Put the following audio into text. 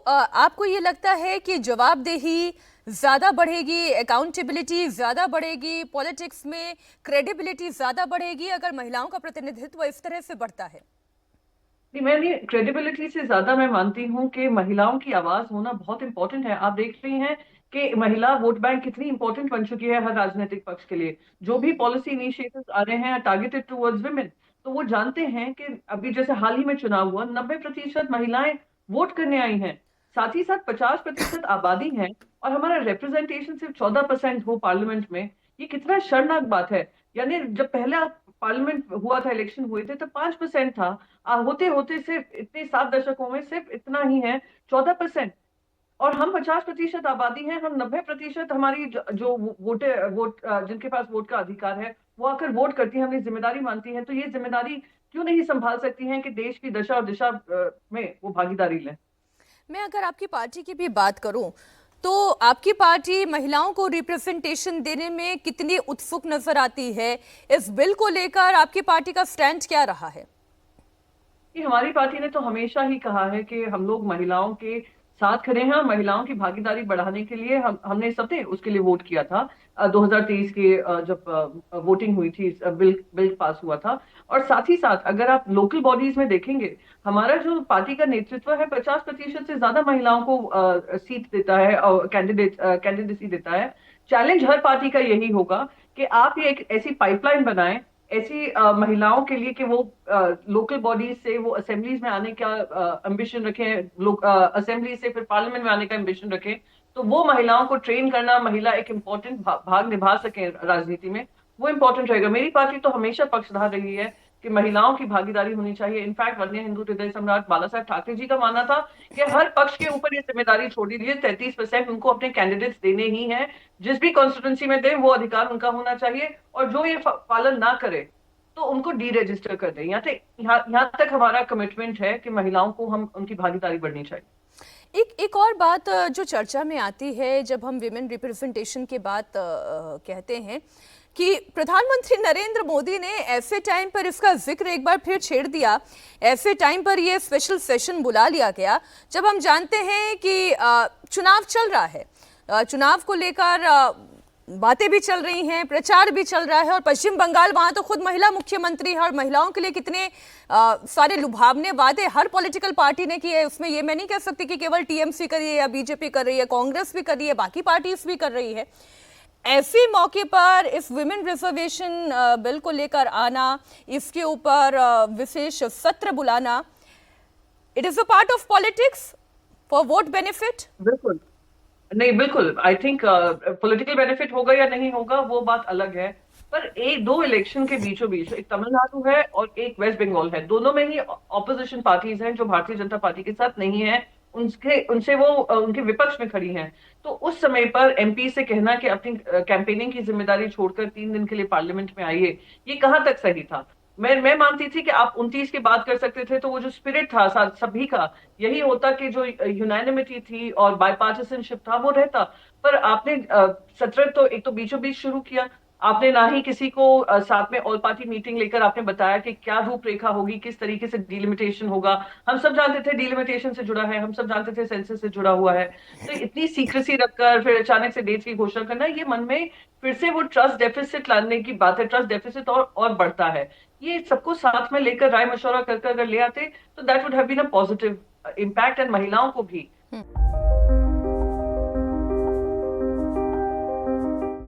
आपको ये लगता है कि जवाबदेही ज्यादा बढ़ेगी, अकाउंटेबिलिटी ज्यादा बढ़ेगी, पॉलिटिक्स में क्रेडिबिलिटी ज्यादा बढ़ेगी अगर महिलाओं का प्रतिनिधित्व इस तरह से बढ़ता है? नहीं, मैं क्रेडिबिलिटी से ज्यादा मैं मानती हूँ कि महिलाओं की आवाज होना बहुत इंपॉर्टेंट है। आप देख रही हैं कि महिला वोट बैंक कितनी इंपॉर्टेंट बन चुकी है हर राजनीतिक पक्ष के लिए। जो भी पॉलिसी इनिशिएटिव्स आ रहे हैं टारगेटेड टुवर्ड्स वुमेन, तो वो जानते हैं कि अभी जैसे हाल ही में चुनाव हुआ, 90% महिलाएं वोट करने आई हैं। साथ ही साथ 50% आबादी है और हमारा रिप्रेजेंटेशन सिर्फ 14% हो पार्लियामेंट में। ये कितना शर्मनाक बात है। यानी जब पहला पार्लियामेंट हुआ था, इलेक्शन हुए थे, तो 5% था। होते होते सिर्फ इतने 7 दशकों में सिर्फ इतना ही है, 14%। और हम 50% आबादी हैं, हम 90% हमारी जो जिनके पास वोट का अधिकार है वो आकर वोट करती हैं, अपनी जिम्मेदारी मानती हैं। तो ये जिम्मेदारी क्यों नहीं संभाल सकती हैं कि देश की दशा और दिशा में वो भागीदारी लें। मैं अगर आपकी पार्टी की भी बात करूं तो आपकी पार्टी महिलाओं को रिप्रेजेंटेशन देने में कितनी उत्सुक नजर आती है? इस बिल को लेकर आपकी पार्टी का स्टैंड क्या रहा है? कि हमारी पार्टी ने तो हमेशा ही कहा है कि हम लोग महिलाओं के साथ खड़े हैं। महिलाओं की भागीदारी बढ़ाने के लिए हमने सबने उसके लिए वोट किया था। 2023 के जब वोटिंग हुई थी, बिल बिल पास हुआ था। और साथ ही साथ अगर आप लोकल बॉडीज में देखेंगे, हमारा जो पार्टी का नेतृत्व है 50% से ज्यादा महिलाओं को सीट देता है और कैंडिडेसी देता है। चैलेंज हर पार्टी का यही होगा कि आप ये एक ऐसी पाइपलाइन बनाएं, ऐसी महिलाओं के लिए कि वो लोकल बॉडीज से वो असेंबलीज में आने का एम्बिशन रखें, लोग असेंबली से फिर पार्लियामेंट में आने का एम्बिशन रखें। तो वो महिलाओं को ट्रेन करना, महिला एक इम्पोर्टेंट भाग निभा सके राजनीति में, वो इम्पोर्टेंट रहेगा। मेरी पार्टी तो हमेशा पक्षधार रही है कि महिलाओं की भागीदारी होनी चाहिए। इनफैक्ट वन्य हिंदू हृदय सम्राट बाला साहब ठाकरे जी का मानना था कि हर पक्ष के ऊपर ये जिम्मेदारी छोड़ दी है, 33% उनको अपने कैंडिडेट्स देने ही हैं। जिस भी कॉन्स्टिट्यूंसी में दे वो अधिकार उनका होना चाहिए, और जो ये पालन ना करे तो उनको डी रजिस्टर कर दें। यहाँ तक हमारा कमिटमेंट है कि महिलाओं को हम उनकी भागीदारी बढ़नी चाहिए। एक और बात जो चर्चा में आती है जब हम विमेन रिप्रेजेंटेशन की बात कहते हैं कि प्रधानमंत्री नरेंद्र मोदी ने ऐसे टाइम पर इसका जिक्र एक बार फिर छेड़ दिया। ऐसे टाइम पर ये स्पेशल सेशन बुला लिया गया जब हम जानते हैं कि चुनाव चल रहा है। चुनाव को लेकर बातें भी चल रही हैं, प्रचार भी चल रहा है, और पश्चिम बंगाल, वहां तो खुद महिला मुख्यमंत्री है और महिलाओं के लिए कितने सारे लुभावने वादे हर पॉलिटिकल पार्टी ने किए। उसमें ये मैं नहीं कह सकती कि केवल टीएमसी कर रही है या बीजेपी कर रही है, कांग्रेस भी कर रही है, बाकी पार्टीज भी कर रही है। ऐसे मौके पर इस विमेन रिजर्वेशन बिल को लेकर आना, इसके ऊपर विशेष सत्र बुलाना, it is a part of politics for vote benefit. बिल्कुल नहीं, बिल्कुल आई थिंक पॉलिटिकल बेनिफिट होगा या नहीं होगा वो बात अलग है। पर एक दो इलेक्शन के बीचों बीच एक तमिलनाडु है और एक वेस्ट बंगाल है, दोनों में ही ऑपोजिशन पार्टीज हैं जो भारतीय जनता पार्टी के साथ नहीं है। उनके उनसे वो उनके विपक्ष में खड़ी हैं। तो उस समय पर एमपी से कहना कि अपनी कैंपेनिंग की जिम्मेदारी छोड़कर 3 दिन के लिए पार्लियामेंट में आइए, ये कहाँ तक सही था। मैं मानती थी कि आप 29 की बात कर सकते थे, तो वो जो स्पिरिट था सभी का यही होता कि जो यूनानिमिटी थी और बायपार्टिसनशिप था वो रहता। पर आपने सत्र तो एक तो बीचों बीच शुरू किया। आपने ना ही किसी को साथ में ऑल पार्टी मीटिंग लेकर आपने बताया कि क्या रूपरेखा होगी, किस तरीके से डिलिमिटेशन होगा। हम सब जानते थे डिलिमिटेशन से जुड़ा है, हम सब जानते थे सेंसस से जुड़ा हुआ है। तो इतनी सीक्रेसी रखकर फिर अचानक से डेट की घोषणा करना, ये मन में फिर से वो ट्रस्ट डेफिसिट लाने की बात है। ट्रस्ट डेफिसिट और बढ़ता है। ये सबको साथ में लेकर राय मशवरा कर अगर ले आते तो that would have been a positive impact, and महिलाओं को भी